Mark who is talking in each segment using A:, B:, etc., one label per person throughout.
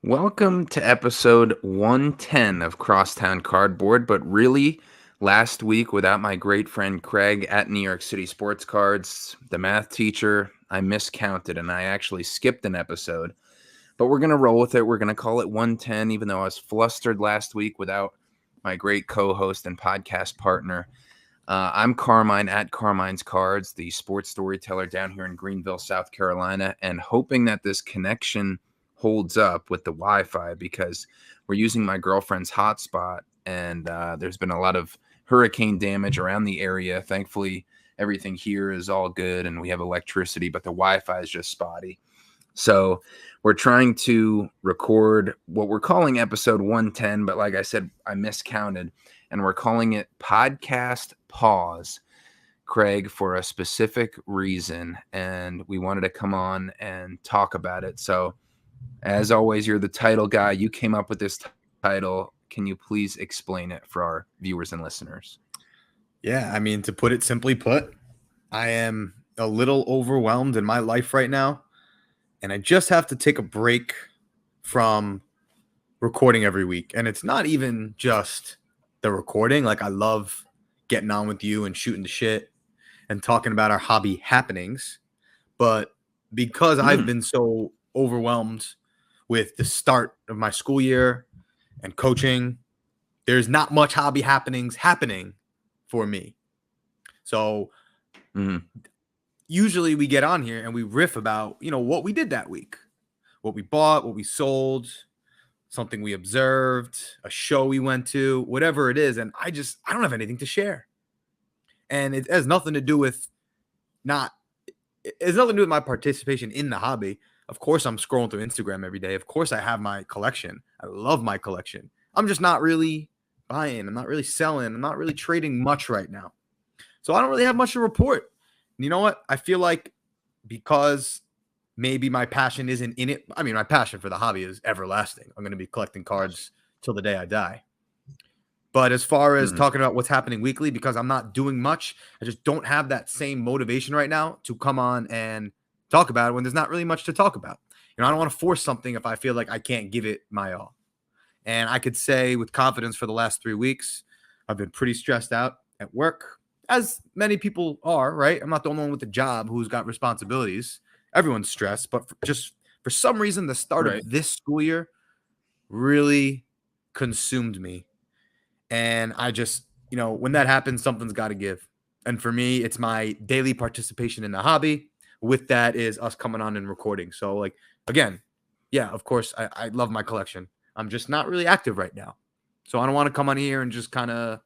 A: Welcome to episode 110 of Crosstown Cardboard, but really last week without my great friend Craig at New York City Sports Cards, the math teacher, I miscounted and I actually skipped an episode. But we're going to roll with it. We're going to call it 110, even though I was flustered last week without my great co-host and podcast partner. I'm Carmine at Carmine's Cards, the sports storyteller down here in Greenville, South Carolina, and hoping that this connection holds up with the Wi-Fi because we're using my girlfriend's hotspot, and there's been a lot of hurricane damage around the area. Thankfully, everything here is all good, and we have electricity, but the Wi-Fi is just spotty. So we're trying to record what we're calling episode 110, but like I said, I miscounted, and we're calling it Podcast Pause, Craig, for a specific reason, and we wanted to come on and talk about it. So as always, you're the title guy. You came up with this title. Can you please explain it for our viewers and listeners?
B: Yeah, I mean, to put it simply put, I am a little overwhelmed in my life right now, and I just have to take a break from recording every week. And it's not even just the recording. Like, I love getting on with you and shooting the shit and talking about our hobby happenings. But because I've been so overwhelmed with the start of my school year and coaching, there's not much hobby happening for me. So usually we get on here and we riff about, what we did that week, what we bought, what we sold, something we observed, a show we went to, whatever it is. And I don't have anything to share. And it has nothing to do with my participation in the hobby. Of course, I'm scrolling through Instagram every day. Of course, I have my collection. I love my collection. I'm just not really buying. I'm not really selling. I'm not really trading much right now. So I don't really have much to report. And you know what? I feel like because maybe my passion isn't in it. I mean, my passion for the hobby is everlasting. I'm going to be collecting cards till the day I die. But as far as talking about what's happening weekly, because I'm not doing much, I just don't have that same motivation right now to come on and talk about it when there's not really much to talk about. I don't want to force something if I feel like I can't give it my all. And I could say with confidence for the last 3 weeks, I've been pretty stressed out at work, as many people are, right? I'm not the only one with a job who's got responsibilities. Everyone's stressed, but for some reason, the start of this school year really consumed me. And I just, when that happens, something's got to give. And for me, it's my daily participation in the hobby. With that is us coming on and recording. So, like, again, yeah, of course, I love my collection. I'm just not really active right now. So I don't want to come on here and just kind of,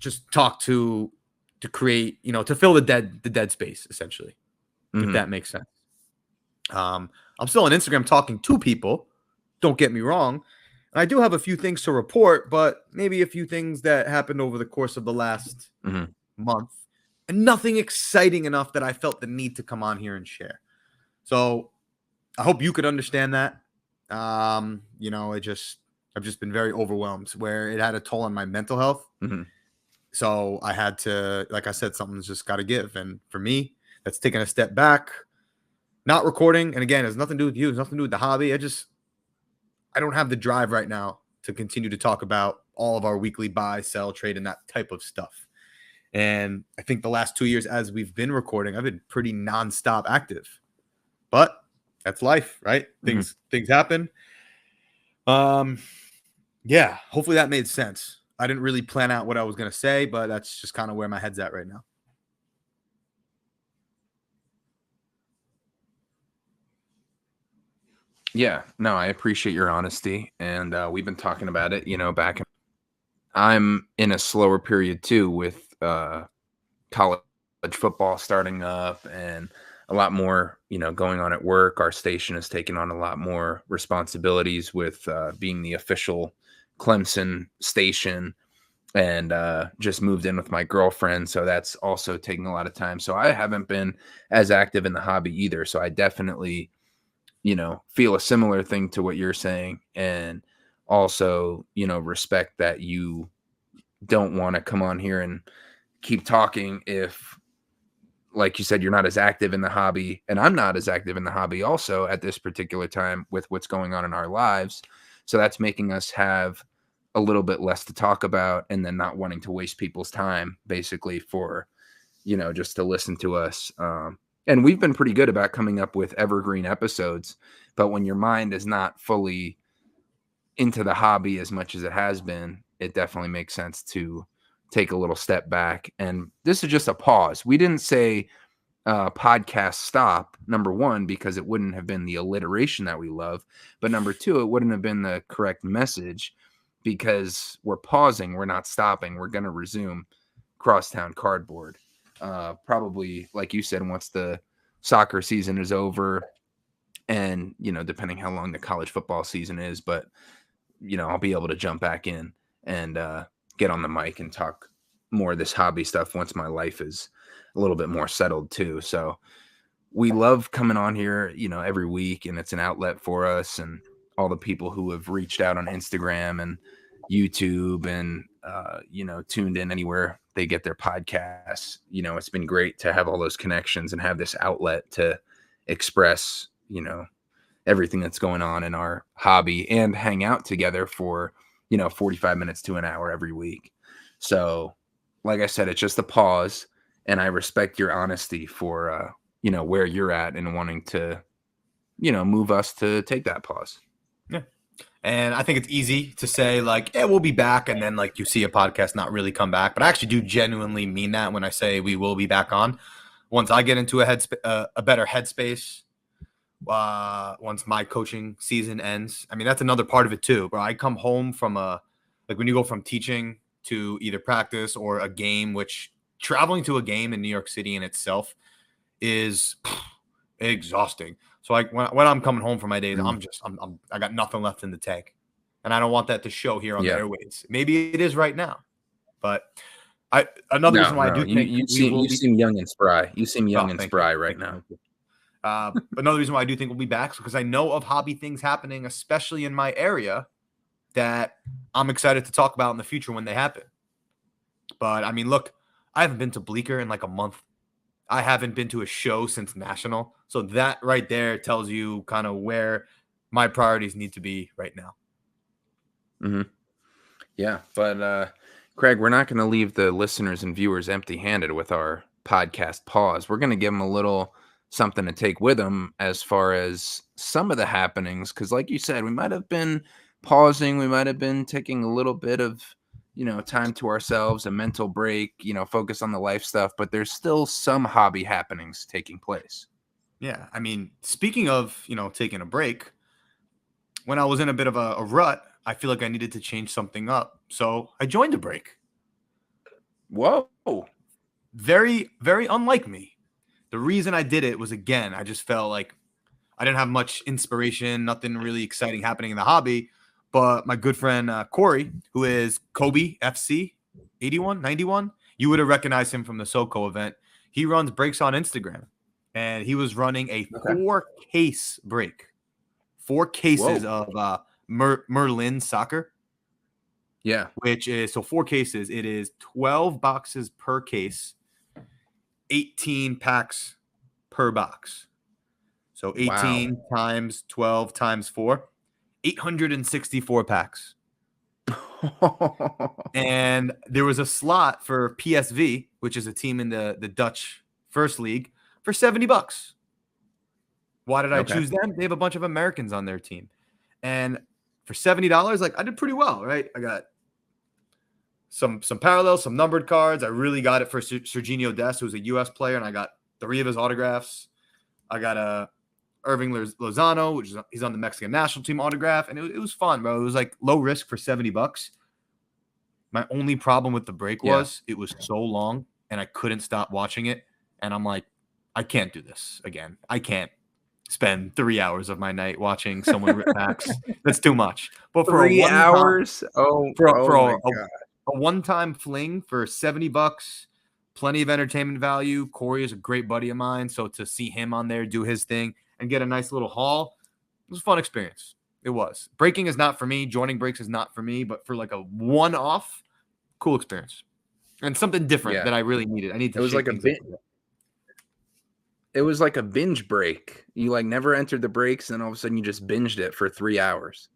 B: just talk to create, to fill the dead space, essentially, if that makes sense. I'm still on Instagram talking to people. Don't get me wrong. And I do have a few things to report, but maybe a few things that happened over the course of the last month. And nothing exciting enough that I felt the need to come on here and share. So I hope you could understand that. I've just been very overwhelmed where it had a toll on my mental health. So I had to, like I said, something's just got to give. And for me, that's taking a step back, not recording. And again, it has nothing to do with you. It's nothing to do with the hobby. I don't have the drive right now to continue to talk about all of our weekly buy, sell, trade, and that type of stuff. And I think the last 2 years, as we've been recording, I've been pretty nonstop active. But that's life, right? Things happen. Yeah, hopefully that made sense. I didn't really plan out what I was going to say, but that's just kind of where my head's at right now.
A: Yeah, no, I appreciate your honesty. And we've been talking about it, back. I'm in a slower period too with college football starting up and a lot more, going on at work. Our station has taken on a lot more responsibilities with being the official Clemson station and just moved in with my girlfriend. So that's also taking a lot of time. So I haven't been as active in the hobby either. So I definitely, feel a similar thing to what you're saying. And also, respect that you don't want to come on here and keep talking if like you said, you're not as active in the hobby, and I'm not as active in the hobby also at this particular time with what's going on in our lives. So that's making us have a little bit less to talk about, and then not wanting to waste people's time basically for, just to listen to us. And we've been pretty good about coming up with evergreen episodes, but when your mind is not fully into the hobby as much as it has been, it definitely makes sense to take a little step back. And this is just a pause. We didn't say podcast stop, number one, because it wouldn't have been the alliteration that we love. But number two, it wouldn't have been the correct message, because we're pausing. We're not stopping. We're going to resume Crosstown Cardboard. Probably, like you said, once the soccer season is over, and, depending how long the college football season is, but, I'll be able to jump back in and get on the mic and talk more of this hobby stuff once my life is a little bit more settled too. So we love coming on here, every week, and it's an outlet for us, and all the people who have reached out on Instagram and YouTube and, tuned in anywhere they get their podcasts. It's been great to have all those connections and have this outlet to express, everything that's going on in our hobby, and hang out together for, 45 minutes to an hour every week. So, like I said, it's just a pause, and I respect your honesty for, where you're at and wanting to, move us to take that pause.
B: Yeah. And I think it's easy to say, like, yeah, we'll be back. And then, like, you see a podcast not really come back. But I actually do genuinely mean that when I say we will be back on. Once I get into a better headspace, once my coaching season ends. I mean, that's another part of it too, bro. I come home from when you go from teaching to either practice or a game, which traveling to a game in New York City in itself is exhausting. So when I'm coming home from my days, I got nothing left in the tank, and I don't want that to show here on the airwaves. Maybe it is right now, but another reason why I do think
A: you seem young and spry. You seem young and spry right now.
B: Another reason why I do think we'll be back is because I know of hobby things happening, especially in my area, that I'm excited to talk about in the future when they happen. But I mean, look, I haven't been to Bleecker in like a month. I haven't been to a show since National. So that right there tells you kind of where my priorities need to be right now.
A: Mm-hmm. Yeah, but Craig, we're not going to leave the listeners and viewers empty-handed with our podcast pause. We're going to give them a little something to take with them as far as some of the happenings, because like you said, we might have been pausing, we might have been taking a little bit of time to ourselves, a mental break, focus on the life stuff, but there's still some hobby happenings taking place.
B: Yeah, I mean, speaking of taking a break, when I was in a bit of a rut, I feel like I needed to change something up, so I joined a break.
A: Whoa.
B: Very, very unlike me. The reason I did it was, again, I just felt like I didn't have much inspiration, nothing really exciting happening in the hobby. But my good friend Corey, who is Kobe FC 81, 91, you would have recognized him from the SoCo event. He runs breaks on Instagram, and he was running a 4-case break. 4 cases of Merlin soccer.
A: Yeah.
B: Which is, so 4 cases, it is 12 boxes per case. 18 packs per box. So 18 times 12 times 4, 864 packs. And there was a slot for PSV, which is a team in the Dutch First League, for $70. Why did I choose them? They have a bunch of Americans on their team. And for $70, like, I did pretty well, right? I got some parallels, some numbered cards. I really got it for Serginho Dest, who's a U.S. player, and I got 3 of his autographs. I got Irving Lozano, which is he's on the Mexican national team autograph, and it was fun, bro. It was like low risk for $70. My only problem with the break was it was so long, and I couldn't stop watching it. And I'm like, I can't do this again. I can't spend 3 hours of my night watching someone rip packs. That's too much. But for
A: 3 hours,
B: a one-time fling for $70, plenty of entertainment value. Corey is a great buddy of mine, so to see him on there do his thing and get a nice little haul, it was a fun experience. It was. Breaking is not for me. Joining breaks is not for me, but for like a one-off, cool experience and something different that I really needed. I need to.
A: It was like a it was like a binge break. You like never entered the breaks, and all of a sudden you just binged it for 3 hours.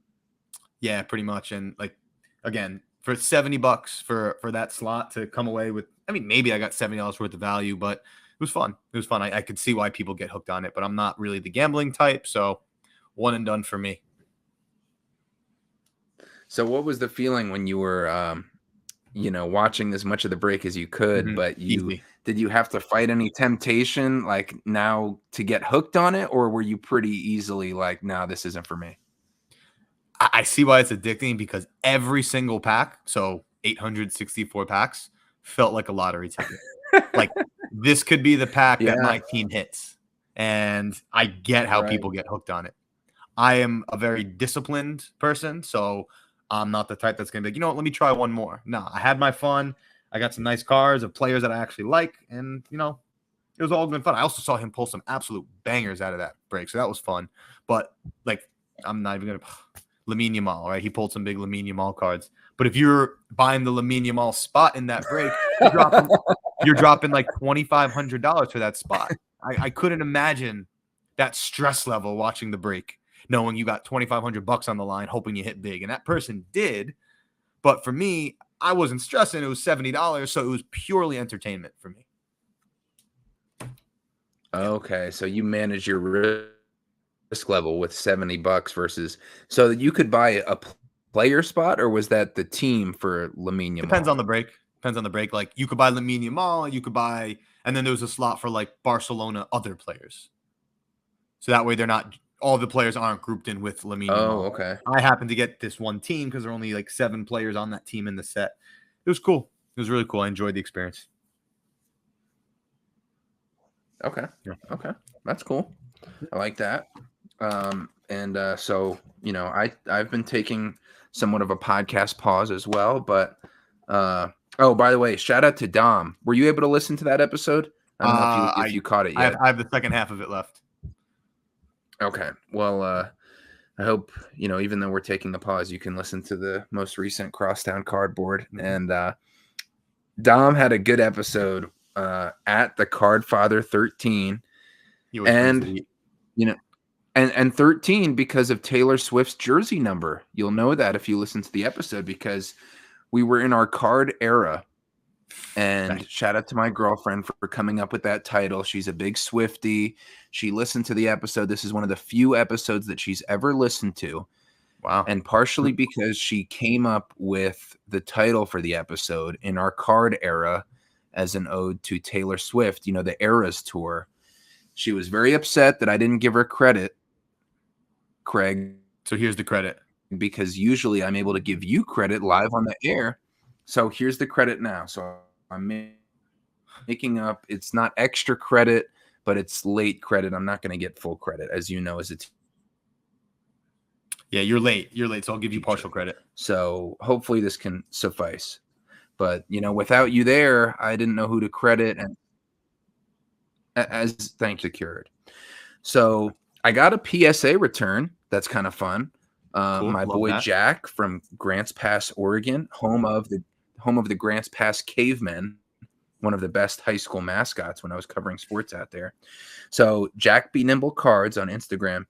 B: Yeah, pretty much. And like again, for $70 for that slot to come away with, I mean, maybe I got $70 worth of value, but it was fun. It was fun. I could see why people get hooked on it, but I'm not really the gambling type, so one and done for me.
A: So what was the feeling when you were watching as much of the break as you could, but
B: Easy.
A: did you have to fight any temptation like now to get hooked on it, or were you pretty easily like, nah, this isn't for me?
B: I see why it's addicting because every single pack, so 864 packs, felt like a lottery ticket. Like this could be the pack that
A: Yeah,
B: my team hits. And I get how
A: right.
B: people get hooked on it. I am a very disciplined person, so I'm not the type that's going to be like, you know what, let me try one more. No, I had my fun. I got some nice cards of players that I actually like, and, it was all good fun. I also saw him pull some absolute bangers out of that break, so that was fun. But, like, I'm not even going to – Lamine Yamal, right? He pulled some big Lamine Yamal cards. But if you're buying the Lamine Yamal spot in that break, you're dropping like $2,500 for that spot. I couldn't imagine that stress level watching the break, knowing you got $2,500 on the line, hoping you hit big. And that person did. But for me, I wasn't stressing. It was $70. So it was purely entertainment for me.
A: Okay, so you manage your risk level with $70 versus so that you could buy a player spot, or was that the team for Lamine Yamal?
B: Depends on the break. Like you could buy Lamine Yamal, you could buy, and then there was a slot for like Barcelona other players. So that way they're not, all the players aren't grouped in with Lamine Yamal.
A: Okay.
B: I happened to get this one team because there are only like 7 players on that team in the set. It was cool. It was really cool. I enjoyed the experience.
A: Okay.
B: Yeah.
A: Okay. That's cool. I like that. So, I've been taking somewhat of a podcast pause as well, but by the way, shout out to Dom. Were you able to listen to that episode? I don't know if you caught it yet.
B: I have the second half of it left.
A: Okay. Well, I hope, even though we're taking a pause, you can listen to the most recent Crosstown Cardboard. And Dom had a good episode at the Cardfather 13. And, and 13 because of Taylor Swift's jersey number. You'll know that if you listen to the episode because we were in our card era. And shout out to my girlfriend for coming up with that title. She's a big Swiftie. She listened to the episode. This is one of the few episodes that she's ever listened to.
B: Wow.
A: And partially because she came up with the title for the episode in our card era as an ode to Taylor Swift, the Eras Tour. She was very upset that I didn't give her credit, Craig.
B: So here's the credit.
A: Because usually I'm able to give you credit live on the air. So here's the credit now. So I'm making up. It's not extra credit, but it's late credit. I'm not going to get full credit, as you know, as a
B: Yeah, you're late. So I'll give you partial credit.
A: So hopefully this can suffice. But, without you there, I didn't know who to credit. And as thanks secured. So I got a PSA return. That's kind of fun.
B: Cool.
A: My boy
B: that.
A: Jack from Grants Pass, Oregon, home of the Grants Pass Cavemen, one of the best high school mascots when I was covering sports out there. So Jack B. Nimble Cards on Instagram,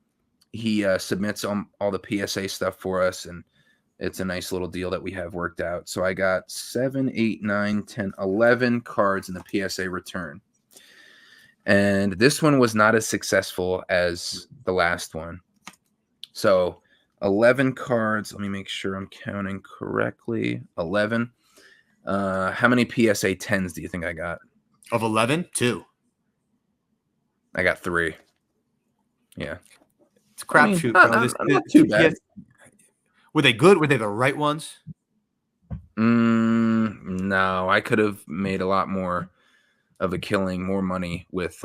A: he submits all the PSA stuff for us, and it's a nice little deal that we have worked out. So I got 7, 8, 9, 10, 11 cards in the PSA return. And this one was not as successful as the last one. So 11 cards. Let me make sure I'm counting correctly. 11. How many PSA 10s do you think I got?
B: Of 11, 2.
A: I got 3. Yeah.
B: It's a crapshoot, bro.
A: Not too bad.
B: Were they good? Were they the right ones?
A: No, I could have made a lot more of a killing, more money with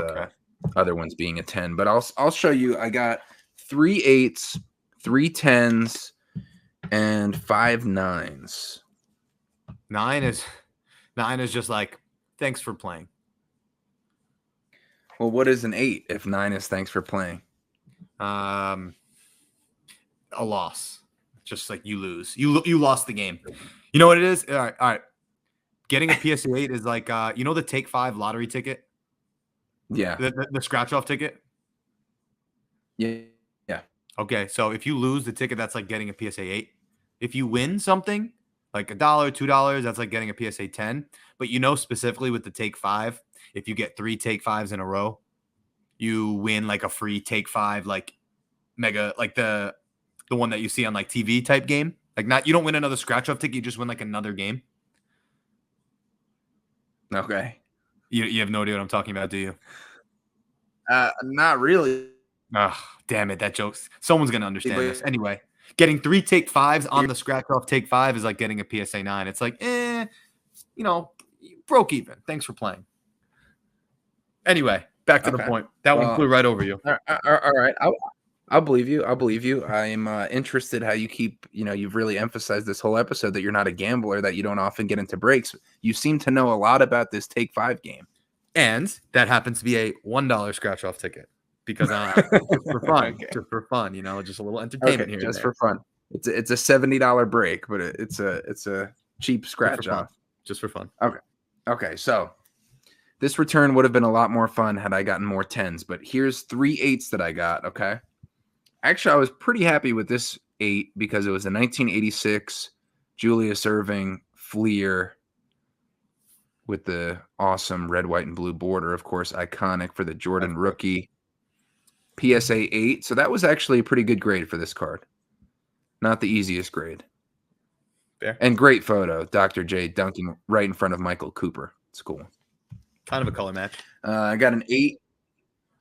A: other ones being a 10. But I'll show you. I got 3 8s, 3 10s, and 5 9s.
B: 9 is just like, thanks for playing.
A: Well, what is an 8 if 9 is thanks for playing?
B: A loss. Just like you lose. You lost the game. You know what it is? All right. Getting a PSA 8 is like, the Take 5 lottery ticket?
A: Yeah.
B: The scratch off ticket.
A: Yeah. Yeah.
B: Okay, so if you lose the ticket, that's like getting a PSA 8. If you win something, like $1, $2, that's like getting a PSA 10. But specifically with the Take 5, if you get 3 Take 5s in a row, you win like a free Take 5, like mega, like the one that you see on like TV type game. Like you don't win another scratch off ticket, you just win like another game.
A: Okay.
B: You have no idea what I'm talking about, do you?
A: Not really.
B: Oh, damn it. That joke's someone's going to understand this. Anyway, getting 3 Take 5s on the scratch off Take 5 is like getting a PSA 9. It's like, broke even. Thanks for playing. Anyway, back to the point. That one flew right over you.
A: All right. I'll believe you. I'm interested how you keep, you've really emphasized this whole episode that you're not a gambler, that you don't often get into breaks. You seem to know a lot about this Take 5 game.
B: And that happens to be a $1 scratch off ticket. Because just for fun, just for fun, just a little entertainment here.
A: Just for fun. It's a $70 break, but it's a cheap scratch off.
B: Just for fun.
A: Okay. So this return would have been a lot more fun had I gotten more 10s, but here's 3 8s that I got. Okay. Actually, I was pretty happy with this 8 because it was a 1986 Julius Erving Fleer with the awesome red, white, and blue border. Of course, iconic for the Jordan rookie. PSA 8. So that was actually a pretty good grade for this card. Not the easiest grade.
B: Fair.
A: And great photo. Dr. J dunking right in front of Michael Cooper. It's cool.
B: Kind of a color match.
A: I got an 8.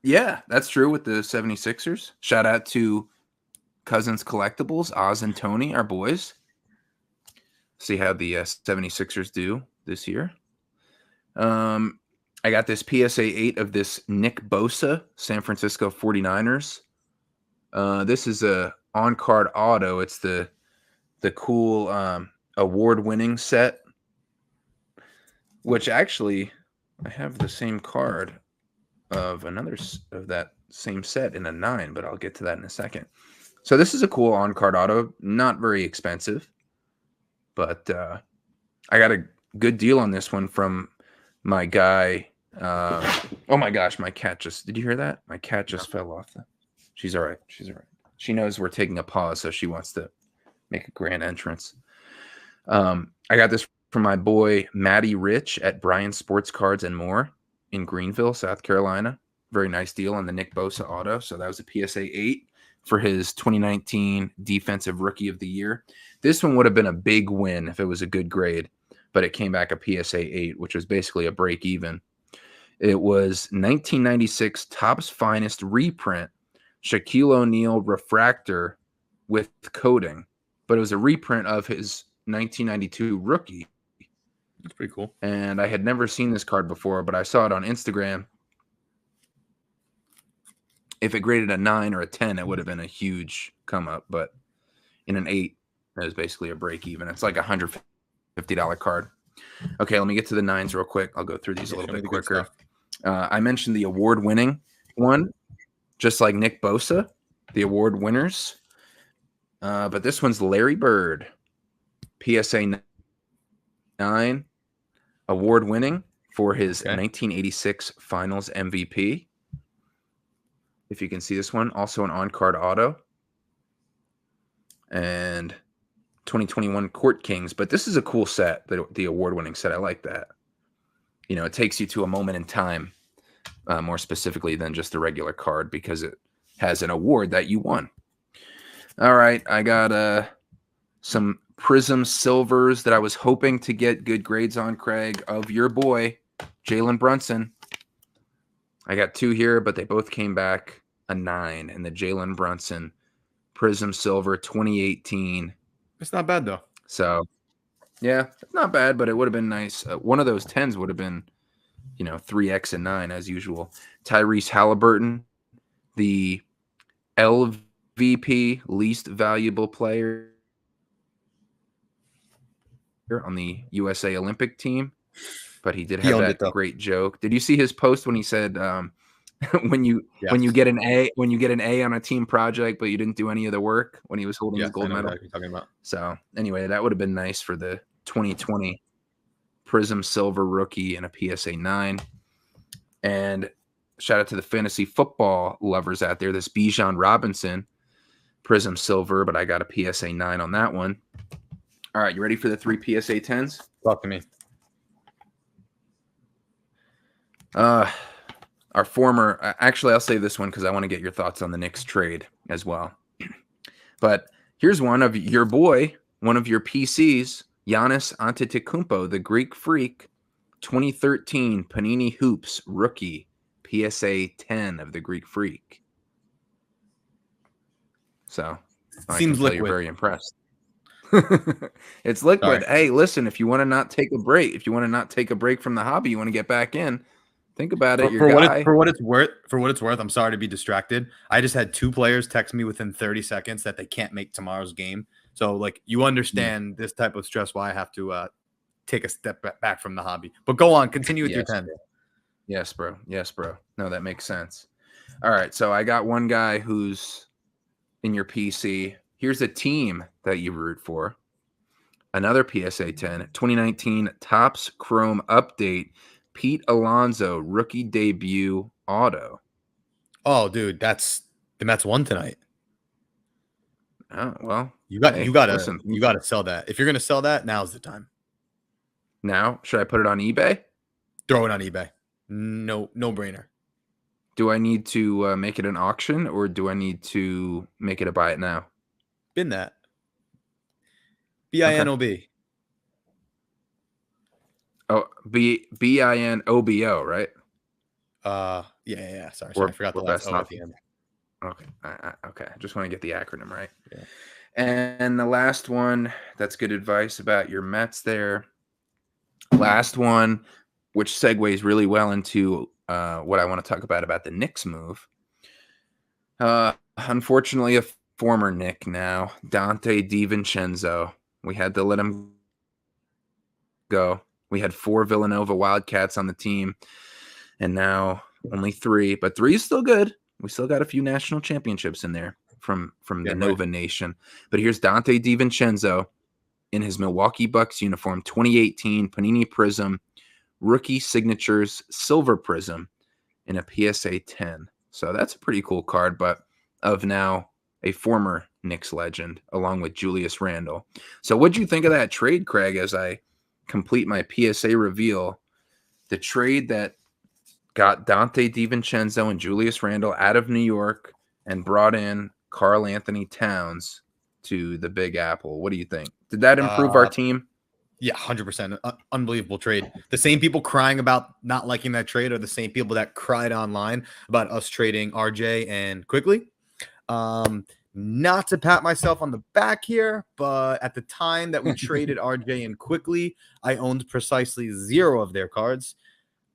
A: Yeah, that's true with the 76ers. Shout out to Cousins Collectibles, Oz and Tony, our boys. See how the 76ers do this year. I got this PSA 8 of this Nick Bosa, San Francisco 49ers. This is a on-card auto. It's the cool award-winning set, which actually I have the same card of another of that same set in a 9, but I'll get to that in a second. So this is a cool on-card auto, not very expensive, but I got a good deal on this one from my guy. Oh my gosh, my cat did you hear that? My cat just fell off. She's all right. She knows we're taking a pause, so she wants to make a grand entrance. I got this from my boy Matty Rich at Bryan Sports Cards and More in Greenville, South Carolina. Very nice deal on the Nick Bosa auto. So that was a PSA 8 for his 2019 Defensive Rookie of the Year. This one would have been a big win if it was a good grade, but it came back a PSA 8, which was basically a break even. It was 1996 Topps Finest reprint, Shaquille O'Neal refractor with coating, but it was a reprint of his 1992 rookie.
B: That's pretty cool.
A: And I had never seen this card before, but I saw it on Instagram. If it graded a 9 or a 10, it would have been a huge come up, but in an 8, it was basically a break even. It's like a $150 card. Okay, let me get to the 9s real quick. I'll go through these a little bit quicker. I mentioned the award-winning one, just like Nick Bosa, the award winners. But this one's Larry Bird, PSA 9, award-winning for his 1986 Finals MVP. If you can see this one, also an on-card auto. And 2021 Court Kings. But this is a cool set, the award-winning set. I like that. It takes you to a moment in time, more specifically than just a regular card, because it has an award that you won. All right, I got some Prism Silvers that I was hoping to get good grades on, Craig, of your boy, Jalen Brunson. I got 2 here, but they both came back a 9 in the Jalen Brunson Prism Silver 2018.
B: It's not bad, though.
A: So, yeah, not bad, but it would have been nice. One of those 10s would have been, 3X and 9 as usual. Tyrese Halliburton, the LVP, least valuable player on the USA Olympic team, but he did have that great joke. Did you see his post when he said, when you get an A on a team project, but you didn't do any of the work, when he was holding his gold medal?
B: You're talking about.
A: So anyway, that would have been nice for the 2020 Prism Silver rookie and a PSA 9. And shout out to the fantasy football lovers out there. This Bijan Robinson Prism Silver, but I got a PSA 9 on that one. All right, you ready for the 3 PSA 10s?
B: Talk to me.
A: Our former, actually, I'll say this one because I want to get your thoughts on the Knicks trade as well. But here's one of your boy, one of your PCs, Giannis Antetokounmpo, the Greek Freak, 2013 Panini Hoops rookie, PSA 10 of the Greek Freak. So I
B: Seems
A: can tell
B: liquid.
A: you're very impressed. It's liquid.
B: Sorry.
A: Hey, listen, if you want to not take a break from the hobby, you want to get back in, think about it.
B: For what it's worth, I'm sorry to be distracted. I just had 2 players text me within 30 seconds that they can't make tomorrow's game. So, like, you understand this type of stress why I have to take a step back from the hobby. But go on, continue with your 10.
A: Yes, bro. No, that makes sense. All right, so I got one guy who's in your PC. Here's a team that you root for. Another PSA 10, 2019 Topps Chrome Update, Pete Alonso rookie debut auto.
B: Oh, dude, the Mets won tonight.
A: Oh, well,
B: you got to sell that. If you're going to sell that, now's the time.
A: Now, should I put it on eBay?
B: Throw it on eBay. No brainer.
A: Do I need to make it an auction, or do I need to make it a buy it now?
B: Been that. BINOB.
A: Oh, BINOBO, right?
B: Yeah. Sorry, I forgot the last O at the end.
A: Okay. Okay. I just want to get the acronym right.
B: Yeah.
A: And the last one, that's good advice about your Mets there. Last one, which segues really well into what I want to talk about the Knicks move. Unfortunately, a former Knick now, Dante DiVincenzo. We had to let him go. We had 4 Villanova Wildcats on the team, and now only 3. But 3 is still good. We still got a few national championships in there from the Nova Nation. But here's Dante DiVincenzo in his Milwaukee Bucks uniform, 2018 Panini Prism, rookie signatures silver prism in a PSA 10. So that's a pretty cool card, but of now a former Knicks legend along with Julius Randle. So what'd you think of that trade, Craig, as I complete my PSA reveal? The trade that got Dante DiVincenzo and Julius Randle out of New York and brought in Karl Anthony Towns to the Big Apple. What do you think? Did that improve our team?
B: Yeah, 100%. Unbelievable trade. The same people crying about not liking that trade are the same people that cried online about us trading RJ and Quickly. Not to pat myself on the back here, but at the time that we traded RJ and Quickly, I owned precisely 0 of their cards.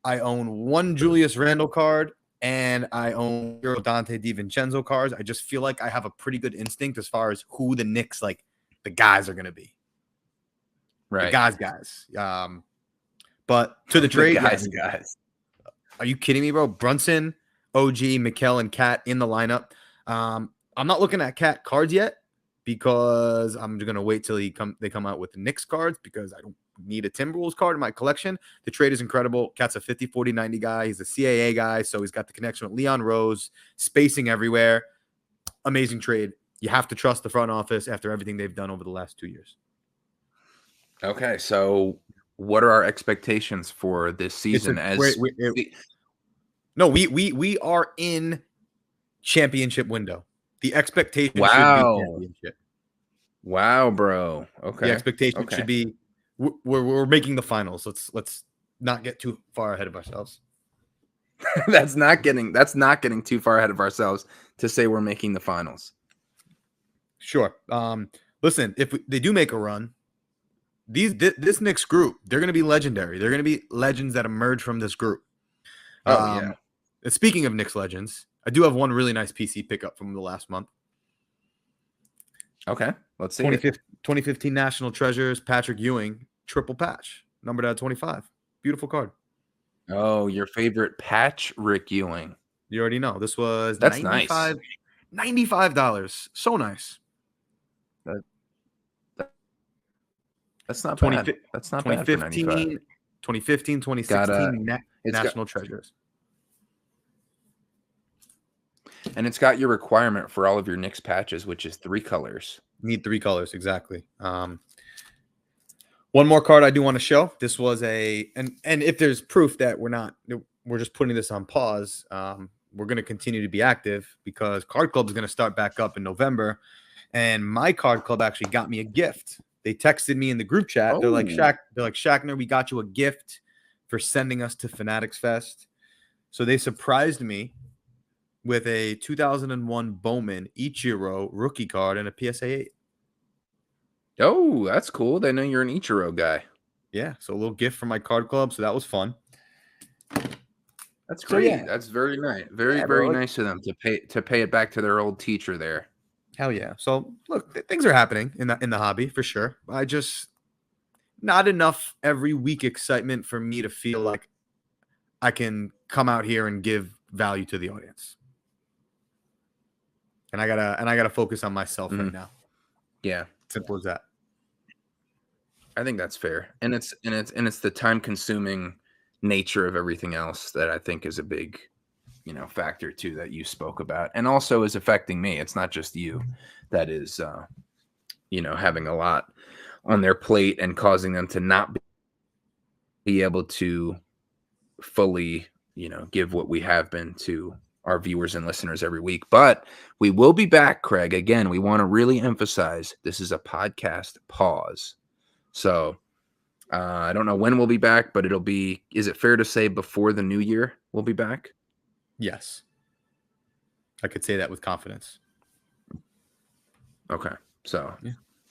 B: I own 1 Julius Randle card, and I own 0 Dante DiVincenzo cards. I just feel like I have a pretty good instinct as far as who the Knicks, like, the guys are going to be.
A: Right.
B: The guys. But to the trade,
A: guys.
B: Are you kidding me, bro? Brunson, OG, Mikal, and Cat in the lineup. I'm not looking at Cat cards yet because I'm going to wait till they come out with the Knicks cards because I don't need a Timberwolves card in my collection. The trade is incredible. Cat's a 50, 40, 90 guy. He's a CAA guy, so he's got the connection with Leon Rose, spacing everywhere. Amazing trade. You have to trust the front office after everything they've done over the last 2 years.
A: Okay, so what are our expectations for this season?
B: We are in championship window. The expectation should be championship.
A: Wow, bro. Okay.
B: The expectation should be we're making the finals. Let's not get too far ahead of ourselves.
A: That's not getting too far ahead of ourselves to say we're making the finals.
B: Sure. Listen, if they do make a run, this Knicks group, they're going to be legendary. They're going to be legends that emerge from this group.
A: Yeah.
B: Speaking of Knicks legends, I do have one really nice PC pickup from the last month.
A: Okay, let's see.
B: 2015 National Treasures, Patrick Ewing, triple patch, numbered at 25. Beautiful card.
A: Oh, your favorite patch, Rick Ewing.
B: You already know. This was
A: that's nice.
B: $95. So nice.
A: That's not bad. That's not bad for 95.
B: 2015, 2016 National Treasures.
A: And it's got your requirement for all of your Knicks patches, which is 3 colors.
B: Need 3 colors, exactly. One more card I do want to show. This was and if there's proof that we're just putting this on pause, we're going to continue to be active because Card Club is going to start back up in November. And my Card Club actually got me a gift. They texted me in the group chat. They're like, Shackner, we got you a gift for sending us to Fanatics Fest. So they surprised me with a 2001 Bowman Ichiro rookie card and a PSA 8.
A: Oh, that's cool. They know you're an Ichiro guy.
B: Yeah, so a little gift from my Card Club. So that was fun.
A: That's great. So, yeah. That's very nice. Very nice of them to pay it back to their old teacher there.
B: Hell yeah. So look, things are happening in the hobby for sure. I just not enough every week excitement for me to feel like I can come out here and give value to the audience. And I gotta focus on myself right now.
A: Yeah.
B: Simple as that.
A: I think that's fair. And it's the time consuming nature of everything else that I think is a big, factor too that you spoke about, and also is affecting me. It's not just you that is, having a lot on their plate and causing them to not be able to fully, give what we have been to our viewers and listeners every week. But we will be back, Craig. Again, we want to really emphasize this is a podcast pause. So I don't know when we'll be back, but is it fair to say before the new year we'll be back?
B: Yes. I could say that with confidence.
A: Okay. So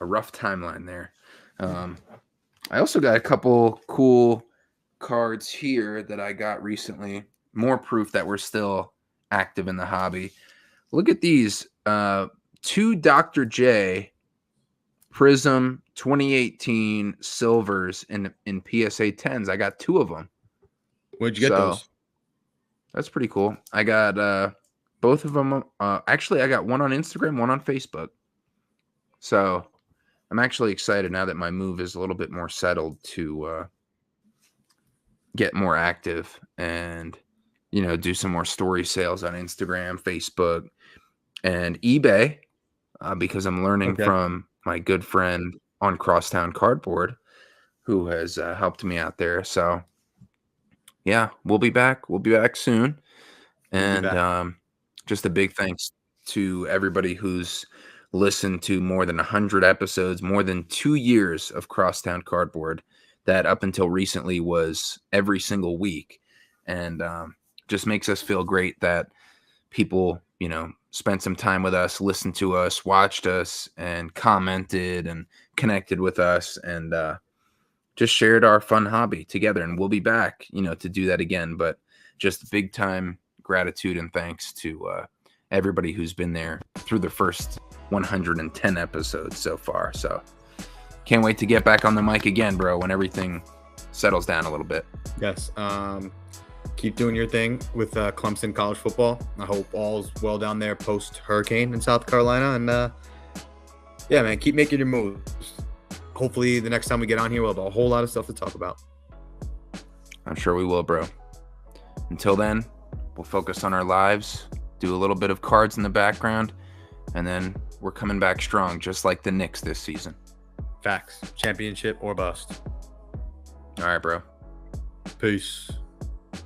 A: a rough timeline there. I also got a couple cool cards here that I got recently. More proof that we're still active in the hobby. Look at these 2 Dr. J Prism 2018 silvers in PSA 10s. I got 2 of them.
B: Where'd you get those?
A: That's pretty cool. I got both of them. Actually, I got one on Instagram, one on Facebook. So I'm actually excited now that my move is a little bit more settled to get more active and, do some more story sales on Instagram, Facebook, and eBay because I'm learning from my good friend on Crosstown Cardboard who has helped me out there. So, yeah, we'll be back. We'll be back soon. And just a big thanks to everybody who's listened to more than 100 episodes, more than 2 years of Crosstown Cardboard that up until recently was every single week. And just makes us feel great that people, spent some time with us, listened to us, watched us, and commented and connected with us and just shared our fun hobby together. And we'll be back, to do that again. But just big time gratitude and thanks to everybody who's been there through the first 110 episodes so far. So can't wait to get back on the mic again, bro, when everything settles down a little bit.
B: Yes. Keep doing your thing with Clemson college football. I hope all's well down there post-hurricane in South Carolina. And, yeah, man, keep making your moves. Hopefully the next time we get on here, we'll have a whole lot of stuff to talk about.
A: I'm sure we will, bro. Until then, we'll focus on our lives, do a little bit of cards in the background, and then we're coming back strong, just like the Knicks this season.
B: Facts. Championship or bust.
A: All right, bro.
B: Peace.